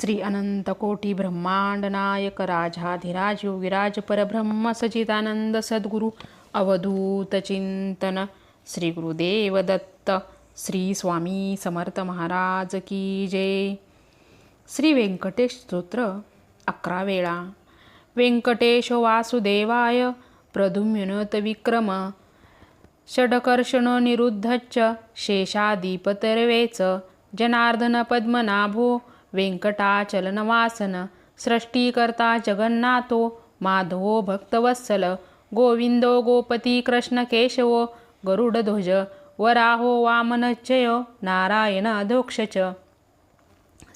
श्री अनंत कोटी ब्रह्मांड नायक राजाधिराज योगिराज परब्रह्म सचिदानंद सद्गुरु अवधूत चिंतन श्री गुरुदेव दत्त श्री स्वामी समर्थ महाराज की जय. श्री व्यंकटेश स्तोत्र 11 वेळा. व्यंकटेश वासुदेवाय प्रद्युम्नोत विक्रम षडकर्षण निरुद्धच्च शेषाधिपतर्वेच जनार्दन पद्मनाभो वेंकटाचलनवासन सृष्टिकर्ता जगन्नाथो माधवो भक्तवत्सल गोविंदो गोपती कृष्ण केशवो गरुडध्वज वराहो वामनच्चयो नारायण अधोक्षच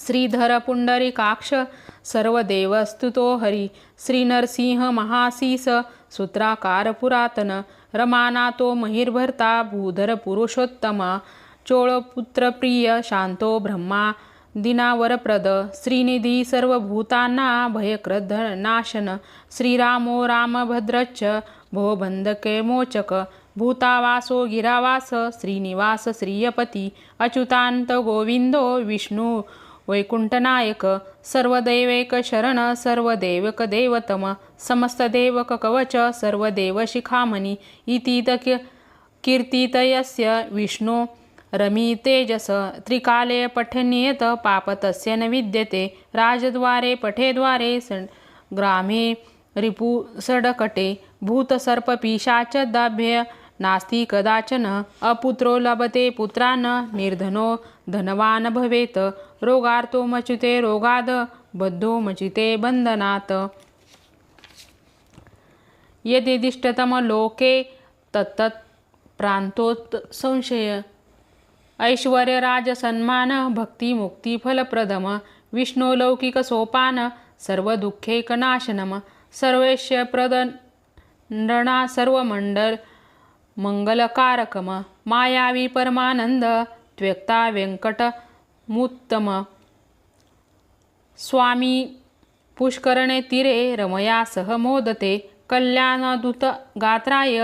श्रीधर पुंडरीकाक्ष सर्वदेवस्तुतो हरी श्री नरसिंह महासीस सूत्राकार पुरातन रमानाथो महिर्भर्ता भूधर पुरुषोत्तमा चोळपुत्र प्रिय शांतो ब्रह्मा दिनावरप्रद श्रीनिधी सर्वभूतांना भयकृत नाशन श्रीरामो रामभद्रच्च भवबंधके मोचक भूतावासो गिरावास श्रीनिवास श्रीयपती अच्युतांत गोविंदो विष्णू वैकुंठनायक सर्वदैवैक शरण सर्वदेवक देवतम समस्तदेवक कवच सर्वदेव शिखामणी इतीत कीर्तितयस्य विष्णु रमी तेजस त्रिकाले पठनीयत पापतस्य न विद्यते राजद्वारे पठेद्वारे ग्रामे रिपु सडकटे भूतसर्प पिशाच दाभ्य नास्ति कदाचन अपुत्रो लभते पुत्रान् निर्धनो धनवान भवेत रोगार्तो मच्युते रोगाद बद्धो मचिते बंधनात् यदिष्टतम लोके तत्तत् प्रांतोत् संशय ऐश्वर्य राज सन्मान भक्ती मुक्ती फलप्रदम विष्णु लौकिक सोपान सर्व दुःखैकनाशनम सर्वेश्य प्रदंडना सर्वमंडल मंगलकारकम मायावी परमानंद त्वक्ता व्यंकट मुत्तम स्वामी पुष्करणे तीरे रमया सह मोदते कल्याणदूत गात्राय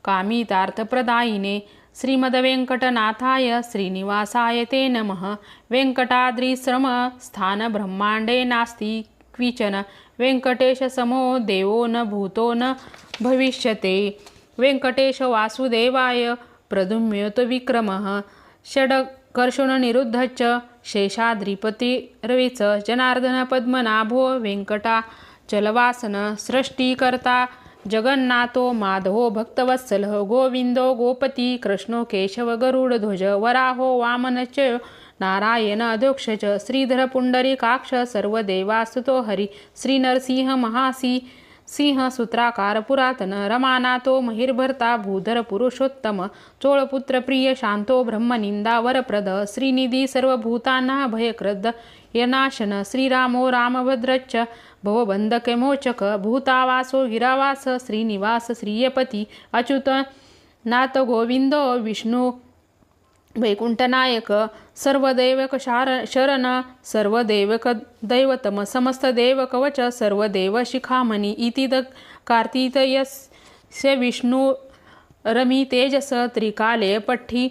कामितार्थप्रदायिने श्रीमद्वेंकटनाथाय श्रीनिवासाय ते नमः. वेंकटाद्रिश्रम स्थान ब्रह्मांडे नास्ति क्विचन वेंकटेश समो देवो न भूतो न भविष्यते. वेंकटेश वासुदेवाय प्रद्युम्नोत विक्रमः षडकर्षणनिरुद्धश्च शेषाद्रिपतिर्वेच जनार्दन पद्मनाभो वेंकटाचलवासन सृष्टिकर्ता जगन्नाथो माधवो भक्तवत्सल गोविंदो गोपती कृष्णो केशव गरुडध्वज वराहो वामनच्चयो नारायण अधोक्षच श्रीधर पुंडरीकाक्ष सर्वदेवास्तुतो हरी श्री नरसिंह महासी सिंह सूत्राकार पुरातन रमानाथो महिर्भर्ता भूधर पुरुषोत्तम चोळपुत्र प्रिय शांतो ब्रह्मनिंदा वरप्रद श्रीनिधी सर्वभूतांना भयकृत यनाशन श्रीरामो रामभद्रच्च भवबंधके मोचक भूतावासो गिरावास श्रीनिवास श्रीयपती अच्युत नाथ गोविंदो विष्णू वैकुंठनायक सर्वदैवक शरण सर्वदेवक दैवतम समस्तदेव कवच सर्वदेव शिखामणी इति कार्तितयस्य विष्णु रमी तेजस त्रिकाले पठ्ठी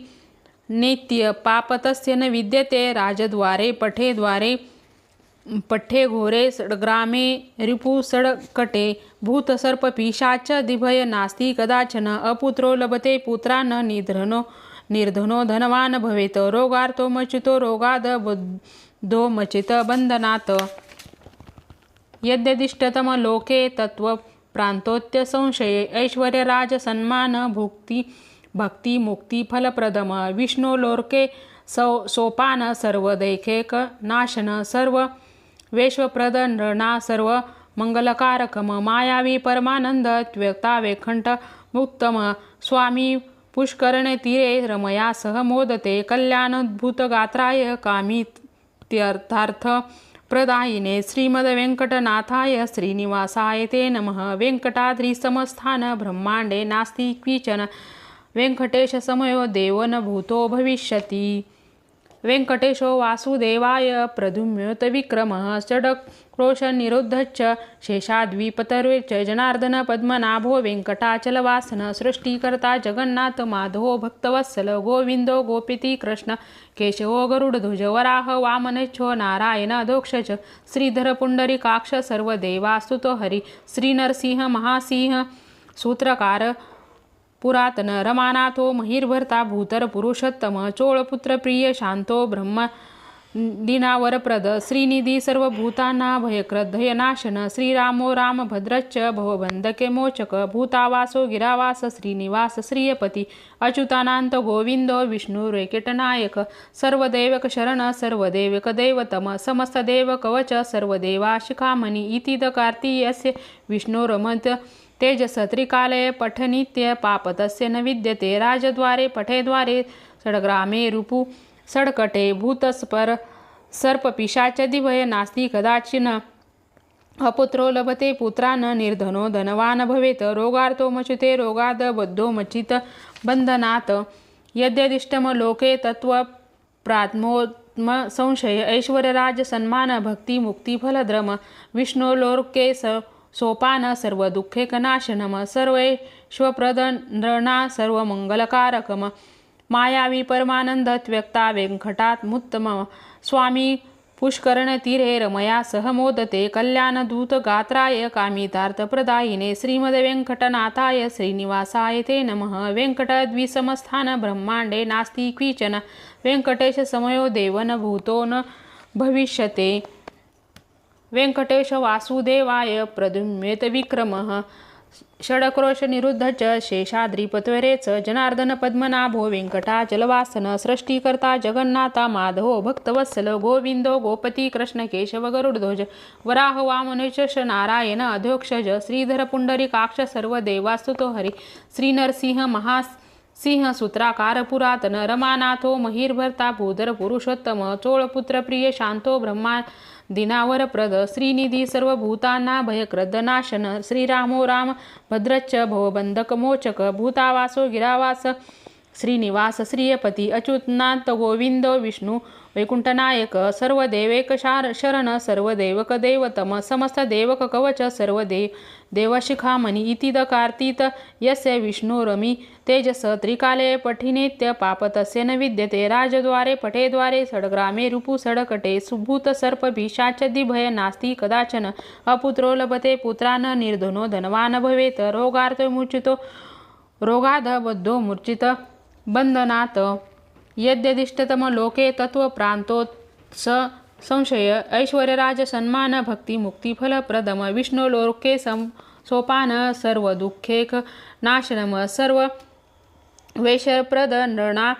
नित्य पापतस्य न विद्यते राजद्वारे पठेद्वारे पठ्ठे घोरे ग्रामे रिपु सडकटे भूतसर्प पिशाच दिभय नास्ति कदाचन अपुत्रो लभते पुत्रान् निर्धनो धनवान भवेत रोगार्तो मच्युतो रोगाद बद्धो मचित बंधनात् यद्यदिष्टतम लोके तत्व प्रांतोत्य संशये ऐश्वर्य राज सन्मान भक्ती मुक्ती फलप्रदम विष्णु लोके सोपान सर्वदैखेक नाशन सर्व वेश्वप्रदंडना सर्व मंगलकारकम मायावी परमानंद त्वक्ता वेखंठ मुक्तम स्वामी पुष्करणे तीरे रमया सह मोदते कल्याणद्भुत गात्राय कामित्यर्थार्थ प्रदायिने श्रीमद्वेंकटनाथाय श्रीनिवासाय ते नमः. वेंकटाद्रिसमस्थान ब्रह्मांडे नास्ति क्विचन वेंकटेश समयो देवो न भूतो भविष्यति. वेंकटेशो वासुदेवाय प्रद्युम्नोत विक्रमः षडक्रोशनिरुद्धश्च शेषाद्विपतर्वेश्च जनार्दन पद्मनाभो वेंकटाचलवासन सृष्टिकर्ता जगन्नाथ माधवो भक्तवत्सल गोविंदो गोपीति कृष्ण केशवो गरुडध्वज वराह वामनेच्छो नारायण अधोक्षज श्रीधर पुंडरीकाक्ष सर्वदेवास्तुतो हरि श्रीनरसिंह महासिंह सूत्रकार पुरातन रमानाथो महिर्भर्ता भूतर पुरुषोत्तम चोळपुत्र प्रिय शांतो ब्रह्म दिनावरप्रद श्रीनिधी सर्वभूताना भयक्रद्धयनाशन श्रीरामो रामभद्रश्च भवबंधके मोचक भूतावासो गिरावास श्रीनिवास श्रियपती अच्युतानंत गोविंदो विष्णु वेंकटनायक सर्वदैवक शरण सर्वदैवक दैवतम समस्तदेव कवच सर्वदेवा शिखामणी इति कार्तीयस्य विष्णोरमत तेजस त्रिकालये पठनित्य पापतस्य न विद्यते राजद्वारे पठेद्वारे षड्ग्रामे रूपु षड्कटे भूतस्पर सर्पपिशाचदिभय नास्ति कदाचिन अपुत्रो लभते पुत्रान् निर्धनो धनवान् भवेत् रोगार्तो मच्युते रोगाद बद्धो मच्चित बंधनात् यद्यदिष्टम लोके तत्व प्रात्मोत्म संशय ऐश्वर्यराज सन्मान भक्ती मुक्ती फलद्रम विष्णोलोके सोपान सर्व दुःखे कनाशनम सर्वैश्वप्रद नृणा सर्वमंगलकारकम मायावी परमानंद त्व्यक्ता वेंकटात मुत्तम स्वामी पुष्करण तीरे रमया सह मोदते कल्याणदूत गात्राय कामितार्थप्रदायिने श्रीमद वेंकटनाथाय श्रीनिवासाय ते नमः वेंकटद्विसमस्थान ब्रह्मांडे नास्ति क्विचन वेंकटेश समयो देवन भूतो न भविष्यते वेंकटेश वासुदेवाय प्रद्युम्नेत विक्रमः षडक्रोशनिरुद्धश्च शेषाद्रिपत्वरेच जनार्दन पद्मनाभो वेंकटाचलवासन सृष्टिकर्ता जगन्नाथा माधवो भक्तवत्सल गोविंदो गोपती कृष्ण केशव गरुडध्वज वराह वामनेश नारायण अधोक्षज श्रीधर पुंडरीकाक्ष सर्वदेवास्तुतो हरि श्रीनरसिंह महासिंह सूत्राकार पुरातन रमानाथो महिर्भर्ता भूधर पुरुषोत्तम चोळपुत्र प्रिय शांतो ब्रह्मा दिनावरप्रद श्रीनिधी सर्वभूताना भयक्रद्धनाशन श्रीरामो राम भद्रच्च भवबंधक मोचक भूतावासो गिरावास श्रीनिवास श्रियपती अच्युतनाथ गोविंद विष्णु वैकुंठनायक सर्वदेवैक शरण सर्वदेवक दैवतम समस्त देवक कवच देवशिखामणी इति कार्तीत यस्य विष्णुरमी तेजस त्रिकाले पठिनेत्य पापतस्य न विद्यते राजद्वारे पठेद्वारे षड्ग्रामे रूपु षड्कटे सुभूत सर्प पिशाचदिभय नास्ति कदाचन अपुत्रो लभते पुत्रान् निर्धनो धनवान् भवेत् रोगार्तो मुच्युतो रोगाद बद्धो मूर्छित बंधनात् यद्यदिष्टतम लोके तत्व प्रांतोत्स संशय ऐश्वर्यराज सन्मान भक्ती मुक्ती फलप्रदम विष्णु लोके सोपान सर्व दुःखेक नाशनम सर्व वैश्यप्रद नृणा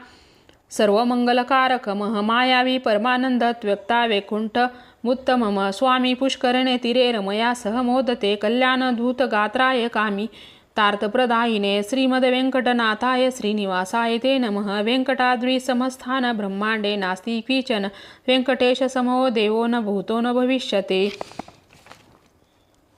सर्वमंगलकारकम मायावी परमानंद त्व्यक्ता वैकुंठ मुत्तमम स्वामी पुष्करणे तीरे रमया सह मोदते कल्याणधूत गात्राय कामी तार्थप्रदायिने श्रीमद वेंकटनाथाय श्रीनिवासाय ते नमः वेंकटाद्रिसमस्थान ब्रह्मांडे नास्ति क्विचन वेंकटेश समो देवो न भूतो न भविष्यते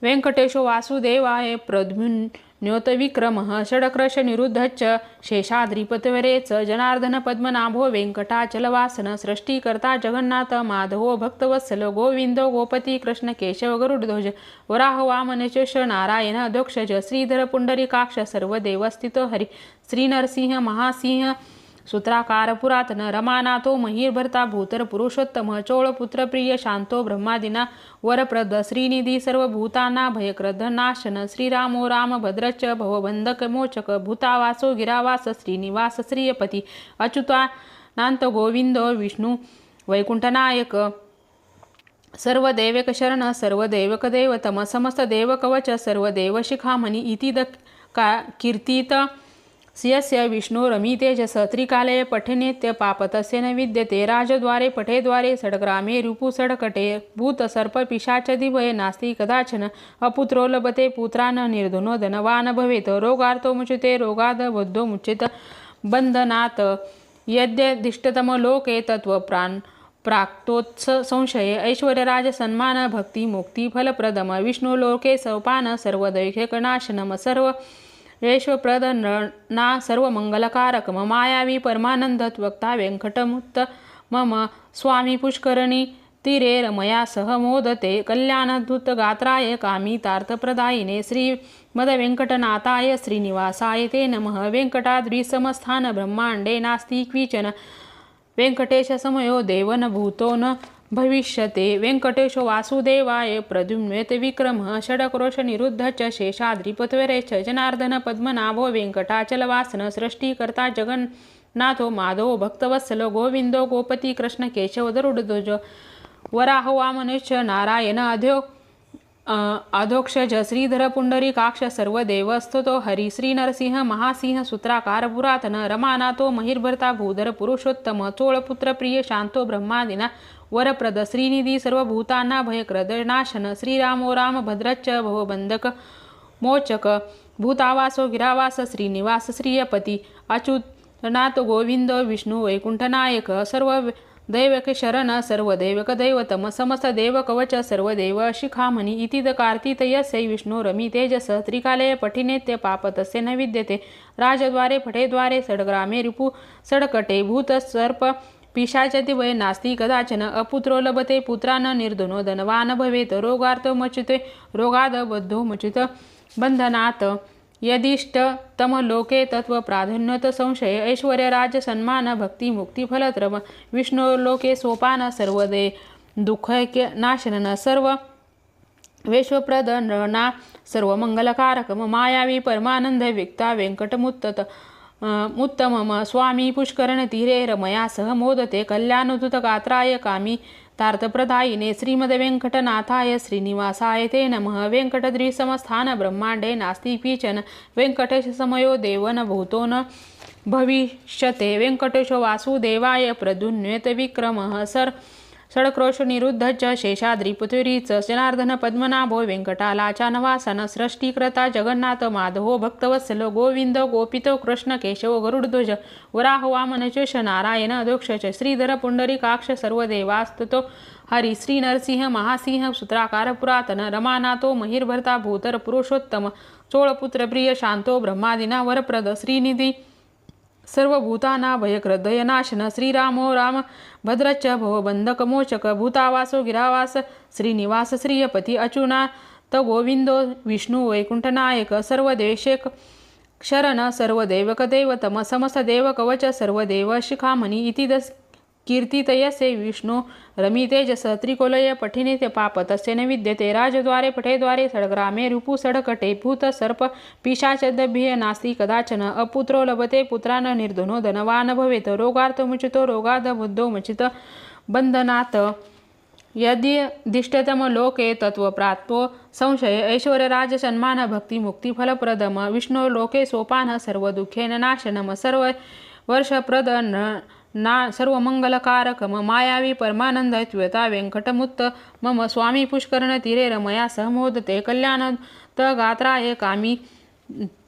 वेंकटेशो वासुदेवाय प्रद्युम्नोत विक्रमः षडक्रोशनिरुद्धश्च शेषाद्रिपत्वरेच जनार्दन पद्मनाभो वेंकटाचलवासन सृष्टिकर्ता जगन्नाथ माधवो भक्तवत्सल गोविंदो गोपती कृष्ण केशव गरुडध्वज वराह वामनेश नारायण अधोक्षज श्रीधर पुंडरीकाक्ष सर्वदेवस्थितो हरि श्रीनरसिंह महासिंह सूत्राकार पुरातन रमानाथो महिर्भर्ता भूतर पुरुषोत्तम चोळपुत्र प्रिय शांतो ब्रह्मादिना वरप्रद श्रीनिधी सर्वभूताना भयक्रद्धनाशन श्रीरामो रामभद्रच्च भवबंधक मोचक भूतावासो गिरावास श्रीनिवास श्रियपती अच्युतानंत गोविंदो विष्णु वैकुंठनायक सर्वदैवक शरण सर्वदैवक दैवतम समस्त देवकवच सर्वदेवशिखामणी इति कीर्तित यस्य विष्णुरमी तेजस त्रिकालये पठनेत्य पापतस्य न विद्यते राजद्वारे पठेद्वारे षड्ग्रामे रूपु षड्कटे भूत सर्प पिशाचदिभय नास्ति कदाचन अपुत्रो लभते पुत्रान् निर्धनो धनवान् भवेत् रोगार्तो मुच्यते रोगाद बद्धो मुच्येत बंधनात् यद्यदिष्टतम लोके तत्व प्राक्तोत्स संशय ऐश्वर्यराज सन्मान भक्ती मुक्ती फलप्रदम विष्णुलोके सोपान सर्वदैहिकनाशनम सर्व यैश्वप्रद नृणा सर्वमंगलकारकम मायावी परमानंद त्वक्ता वेंकटमुत्त मम स्वामी पुष्करणी तीरे रमया सह मोदते कल्याणधूत गात्राय कामितार्थप्रदायिने श्रीमद्वेङ्कटनाथाय श्रीनिवासाय ते नमः। वेङ्कटाद्रिसमस्थान ब्रह्माण्डे नास्ति क्विचन वेङ्कटेशसमयो देव न भूतो न भविष्यते। वेङ्कटेशो वासुदेवाय प्रद्युम्नेत विक्रमः षडक्रोशनिरुद्ध च शेषाद्रिपत्वरे च जनार्दन पद्मनाभो वेङ्कटाचलवासन सृष्टिकर्ता जगन्नाथो माधवो भक्तवत्सलो गोविन्दो गोपति कृष्ण केशव गरुडध्वज वराह वामनश्च नारायण अधोक्षज श्रीधर पुंडरीकाक्ष सर्वदेवस्तुतो हरि श्री नरसिंह महासिंह सूत्राकार पुरातन रमानाथो महिर्भर्ता भूधर पुरुषोत्तम चोळपुत्र प्रिय शांतो ब्रह्मादिना वरप्रद श्रीनिधी सर्वभूतांना भयक्रद नाशन श्रीरामो राम भद्रच्च भवबंधक मोचक भूतावासो गिरावास श्रीनिवास श्रीयपती अच्युतनाथ गोविंद विष्णु वैकुंठनायक सर्व दैवक शरण सर्वदैवक दैवतम समस्त देव कवच सर्वदेव शिखामणी इति कार्तितयस्य विष्णु रमी तेजस त्रिकालय पठिनेत्य पापतस्य न विद्यते राजद्वारे पठेद्वारे षड्ग्रामे रिपु षड्कटे भूत सर्प पिशाचति वै नास्ति कदाचन अपुत्रो लभते पुत्रान् निर्धनो धनवान् भवेत् रोगार्तो मच्युते रोगादबद्धो मच्युत बंधनात् यदिष्टतमलोके तत्त्वप्राधान्यत संशय ऐश्वर्यराज सन्मान भक्ति मुक्तिफलत्रम विष्णुलोके सोपान सर्वदे दुःखैक्य नाशनन सर्व विश्वप्रद नृणा सर्वमंगलकारकम मायावी परमानंद विक्ता वेंकटमुत्तत उत्तमम स्वामी पुष्करण तीरे रमया सह मोदते कल्याणधुत गात्राय कामी तार्थप्रदायिने श्रीमद्वेङ्कटनाथाय श्रीनिवासाय ते नमः। वेङ्कटद्रिसमस्थान ब्रह्माण्डे नास्ति क्विचन वेङ्कटेशसमयो देव न भूतो न भविष्यते। वेङ्कटेशो वासुदेवाय प्रद्युम्नेत विक्रमः षड्क्रोशनिरुद्ध च शेषाद्रिपृथ्वी च जनार्दन पद्मनाभो वेङ्कटालाचानवासन सृष्टिकर्ता जगन्नाथ माधवो भक्तवत्सलो गोविंद गोपितो कृष्ण केशव गरुडध्वज वराह वामनचेश नारायण अधोक्षज श्रीधर पुंडरीकाक्ष सर्वदेवास्तुतो हरि श्री नरसिंह महासिंह सूत्राकार पुरातन रमानाथो महिर्भर्ता भूतर पुरुषोत्तम चोळपुत्र प्रिय शांतो ब्रह्मादिना वरप्रद श्रीनिधी सर्वभूताना भयक्रदयनाशन श्रीरामो राम भद्रच्च भवबंधक मोचक भूतावासो गिरावास श्रीनिवास श्रीयपती अच्युनाथ गोविंदो विष्णु वैकुंठनायक सर्वदेशेक शरण सर्वदैवक दैवतम समस्त देव कवच सर्वदेव शिखामणी इति कीर्तितयसे विष्णु रमी तेजस त्रिकोलय पठिने पापतस्य न विद्यते राजद्वारे पठेद्वारे षड्ग्रामे रिपु षड्कटे भूत सर्प पिशाचदभ्य नास्ति कदाचन अपुत्रो लभते पुत्रान् निर्धनो धनवान् भवेत् रोगार्थो मुचितो रोगादबद्धो मुचित बंधनात् यदिष्टतमलोके तत्त्वप्राप्तो संशय ऐश्वर्यराज सन्मान भक्ति मुक्तिफलप्रदम विष्णुलोके सोपान सर्वदुःखेन नाशनम सर्व वर्षप्रद ना सर्वमंगलकारकम मायावी परमानंद त्वता वेङ्कटमुत्त मम स्वामी पुष्करण तीरे रमया सह मोदते कल्याणत गात्राय कामी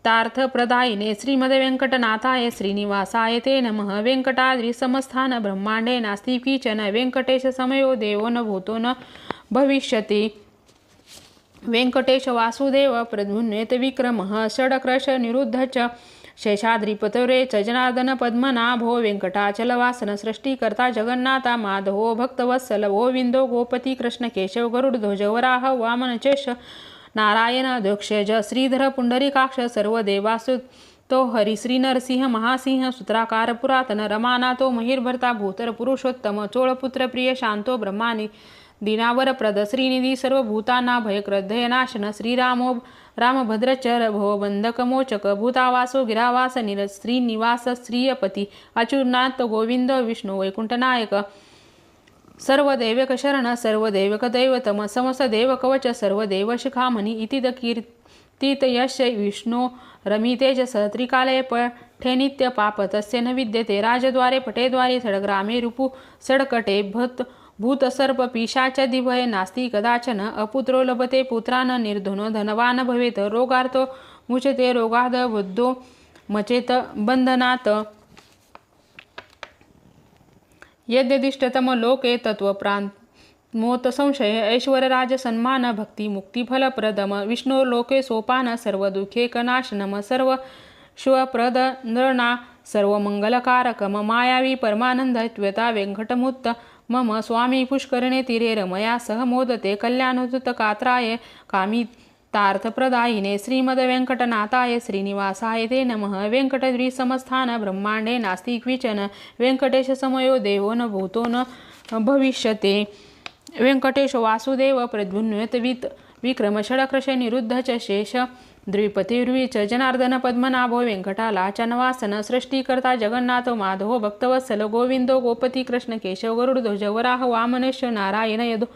तार्थप्रदायिने श्रीमद्वेङ्कटनाथाय श्रीनिवासाय ते नमः। वेङ्कटाद्रिसमस्थान ब्रह्माण्डे नास्ति क्विचन वेङ्कटेशसमयो देवो न भूतो न भविष्यति। वेङ्कटेश वासुदेव प्रद्युम्नेत विक्रमः षड्क्रोशनिरुद्ध च शेषाद्रिपतरे च जनार्दन पद्मनाभो वेङ्कटाचलवासन सृष्टिकर्ता जगन्नाथा माधवो भक्तवत्सल गोविन्दो गोपति कृष्ण केशव गरुडध्वज वराह वामनचेश नारायण अधोक्षज श्रीधर पुंडरीकाक्ष सर्वदेवास्तुतो हरि श्री नरसिंह महासिंह सूत्राकार पुरातन रमानाथो महिर्भर्ता भूतर पुरुषोत्तम चोळपुत्र प्रिय शांतो ब्रह्मानि दिनावरप्रद श्रीनिधी सर्वभूताना भयक्रदयनाशन श्रीरामो रामभद्रचर भवबंधक मोचक भूतावासो गिरावास श्रीनिवास श्रीयपती अच्युतनाथ गोविंद विष्णु वैकुंठनायक सर्वदैवक शरण सर्वदैवक दैवतम समस्त देव कवच सर्वदेव शिखामणी इति कीर्तितयस्य विष्णु रमी तेजस त्रिकालय पठेनित्य पापतस्य न विद्यते राजद्वारे पठेद्वारे षड्ग्रामे रिपु षड्कटे भूतसर्प पिशाचदिभय नास्ति कदाचन अपुत्रो लभते पुत्रान् निर्धनो धनवान् भवेत् रोगार्थो मुच्यते रोगादबद्धो मचेत बंधनात् यद्यदिष्टतमलोके तत्त्वप्राप्तो संशय ऐश्वर्यराज सन्मान भक्ति मुक्तिफलप्रदम विष्णुलोके सोपान सर्वदुःखेकनाशनम सर्व शिवप्रद नृणा सर्वमंगलकारक मायावी परमानंद त्वता वेंकटमुत्त मम स्वामी पुष्करणे तीरे रमया सह मोदते कल्याणोदुत कात्राय कामी तार्थप्रदायिने श्रीमद वेंकटनाथाय श्रीनिवासाय ते नमः। वेंकटद्विसमस्थान ब्रह्मांडे नास्ति क्विचन वेंकटेश समयो देवो न भूतो न भविष्यते। वेंकटेश वासुदेव प्रद्युन्वित विक्रम षडकृश निरुद्ध च शेष द्विपतिर्विच जनार्दन पद्मनाभो वेंकटालाचनवासन सृष्टिकर्ता जगन्नाथो माधवो भक्तवत्सल गोविंदो गोपती कृष्ण केशव गरुडध्वज वराह वामनेश नारायण यदो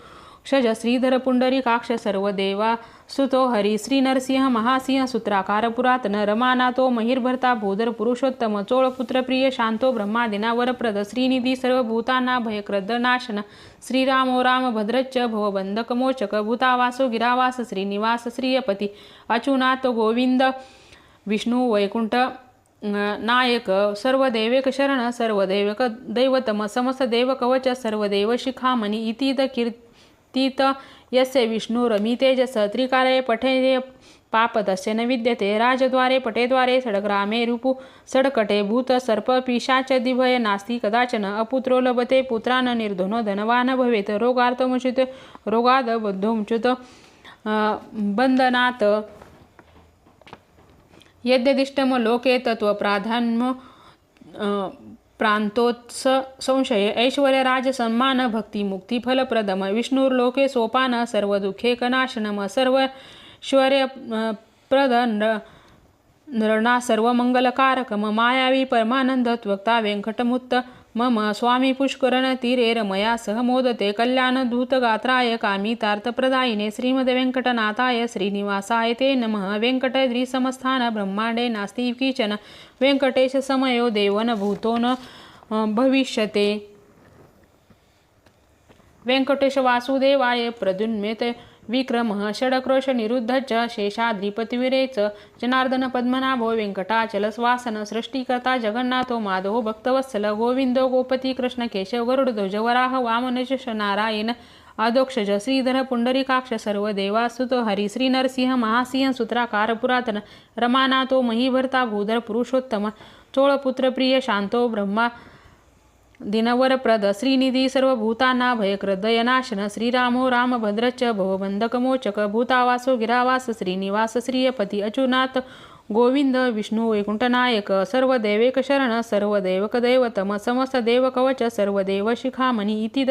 क्षज श्रीधर पुंडरीकाक्ष सर्वदेवा सुतो हरी श्री नरसिंह महासिंह सूत्राकार पुरातन रमानाथो महिर्भर्ता भूधर पुरुषोत्तम चोळपुत्र प्रिय शांतो ब्रह्मादिना वरप्रद श्रीनिधी सर्वभूताना भयक्रद नाशन श्रीरामो रामभद्रच्च भवबंधकमोचक भूतावासो गिरावास श्रीनिवास श्रियपती अच्युनाथ गोविंद विष्णु वैकुंठ नायक सर्वदेवेक शरण सर्वदेवक दैवतम समस्त देव कवच सर्वदेव शिखामणी इति कीर्तित यस्य विष्णुरमितेजस त्रिकालये पठेय पाप तस्य न विद्यते राजद्वारे पटेद्वारे षड्ग्रामे रिपु षड्कटे भूत सर्प पिशाच दिभय नास्ति कदाचन अपुत्रो लभते पुत्रान् निर्धनो धनवान भवेत् रोगार्थमुचित रोगाद बद्धोमुचित बंधनात् यद्यदिष्टम लोके तत्वप्राधान्य प्रांतोत्स संशय ऐश्वर्य राज सन्मान भक्ती मुक्ती फलप्रदम विष्णुर्लोके सोपान सर्व दुःखे कनाशनम सर्वैश्वर्य प्रद नृणा सर्वमंगलकारकम मायावी परमानंद त्वक्ता वेंकटमुत्त मम स्वामी पुष्करण तीरे रमया सह मोदते कल्याण धूतगात्राय कामी तार्थप्रदायिने श्रीमद वेंकटनाथाय श्रीनिवासाय ते नमः। वेंकटद्विसमस्थान ब्रह्मांडे नास्ति किचन वेंकटेश समयो देवो न भूतो न भविष्यते। वेंकटेश वासुदेवाय प्रद्युन्वित विक्रमः षडक्रोश निरुद्ध च शेषाद्रिपतिविरेच जनार्दन पद्मनाभो वेंकटाचलवासन सृष्टिकर्ता जगन्नाथो माधवो भक्तवत्सल गोविंदो गोपती कृष्ण केशव गरुडध्वज वराह वामनेश नारायण अधोक्षज श्रीधर पुंडरीकाक्ष सर्वदेवासुतो हरी श्री नरसिंह महासिंह सूत्राकार पुरातन रमानाथो महिभर्ता भूधर पुरुषोत्तम चोळपुत्र प्रिय शांतो ब्रह्मा दिनवरप्रद श्रीनिधी सर्वभूताना भयक्रदयनाशन श्रीरामो रामभद्रच्च भवबंधकमोचक भूतावासो गिरावास श्रीनिवास श्रियपती अच्युनाथ गोविंद विष्णु वैकुंठनायक सर्वदेवेक शरण सर्वदेवक दैवतम समस्त देवकवच सर्वदेव शिखामणी इति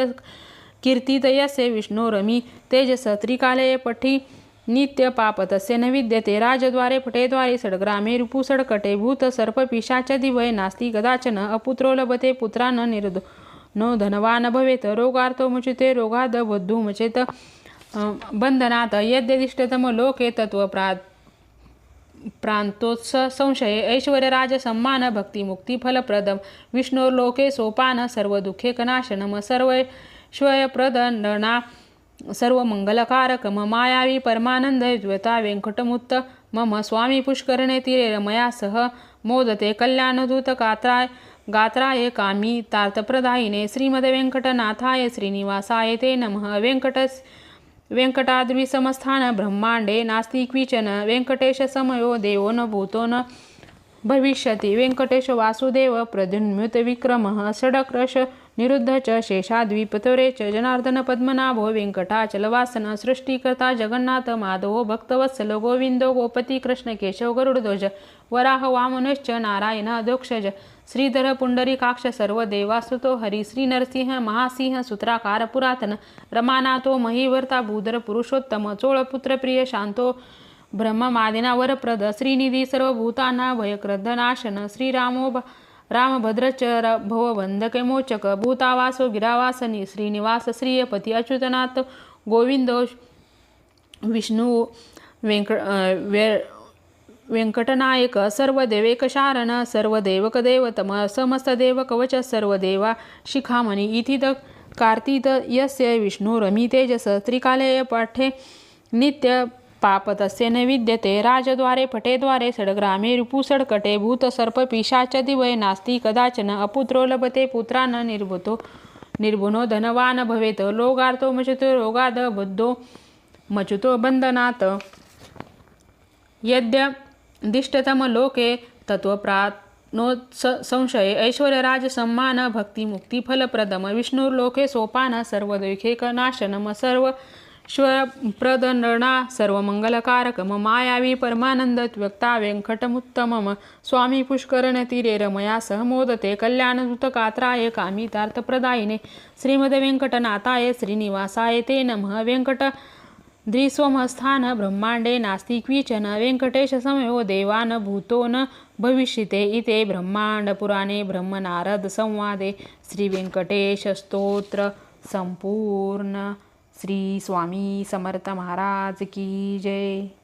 कीर्तित यस्य विष्णुरमी तेजस त्रिकालये पठी नित्य पाप तस्य न विद्यते राजद्वारे पटेद्वारे षड्ग्रामे रिपु षड्कटे भूत सर्प पिशाच दिवय नास्ति कदाचन अपुत्रो लभते पुत्रान् निर्धो नो धनवान भवेत् रोगार्थो मुचिते रोगाद बद्धुमुचेत बंधनात् यद्यदिष्टतम लोके तत्व प्रांतोत्स संशय ऐश्वर्य राज सम्मान भक्ती मुक्ती फलप्रदम विष्णुर्लोके सोपान सर्व दुःखे कनाशनम सर्वैश्वर्यप्रद नृणा सर्वमंगलकारकम मायावी परमानंद द्वैता वेंकटमुत्त मम स्वामी पुष्करणे तीरे रमया सह मोदते कल्याणधूत गात्राय कामी तार्थप्रदायिने श्रीमद वेंकटनाथाय श्रीनिवासाय ते नमः। वेंकटाद्विसमस्थान ब्रह्मांडे नास्ति क्विचन वेंकटेश समयो देवो न भूतो न भविष्यति। वेंकटेश वासुदेव प्रद्युन्वित विक्रमः षडक्रश निरुद्ध च शेषाद्विपतरे च जनार्दन पद्मनाभो वेंकटाचलवासन सृष्टिकर्ता जगन्नाथ माधवो भक्तवत्सल गोविंदो गोपती कृष्ण केशव गरुडध्वज वराह वामनेश्च नारायण अधोक्षज श्रीधर पुंडरीकाक्ष सर्वदेवासुतो हरी श्री नरसिंह महासिंह सूत्राकार पुरातन रमानाथो महिवर्ता भूधर पुरुषोत्तम चोळपुत्र प्रिय शांतो ब्रह्ममादिना वरप्रद श्रीनिधी सर्वभूताना भयक्रद नाशन श्रीरामो रामभद्रच्च भवबंधकमोचक भूतावासो गिरावासनी श्रीनिवास श्रियपती अच्युतनाथ गोविंदो विष्णु वेंकटनायक सर्वदेवेकशारण सर्वदेवक दैवतम समस्त देवकवच सर्वदेवा शिखामणी इति कार्तित यस्य विष्णुरमितेजस त्रिकालये पठे नित्य पाप तस्य न विद्यते राजद्वारे पटेद्वारे षड्ग्रामे रिपु षड्कटे भूत सर्प पिशाच दिवय नास्ति कदाचन अपुत्रो लभते पुत्रान् निर्भुनो धनवान भवेत् रोगार्थो मुचितो रोगाद बद्धो मच्युतो बंधनात् यद्यदिष्टतम लोके तत्व नो संशय ऐश्वर्यराज सम्मान भक्ती मुक्ती फलप्रदम विष्णुर्लोके सोपान सर्व दैखेक नाशनम सर्व श्वप्रदनणा सर्वमंगलकारकम मायावी परमानंद त्वक्ता वेंकटमुत्तमम स्वामी पुष्करणतीरे रमया सहमोदते कल्याणदूतकात्राय कामितार्थप्रदायिने श्रीमद वेंकटनाथाय श्रीनिवासाय ते नमः वेंकट द्विस्वमस्थान ब्रह्मांडे नास्ति क्विचन वेंकटेश समयो देवान भूतो न भविष्यते इते ब्रह्मांड पुराणे ब्रह्मनारद संवादे श्री वेंकटेश स्तोत्र संपूर्ण। श्री स्वामी समर्थ महाराज की जय।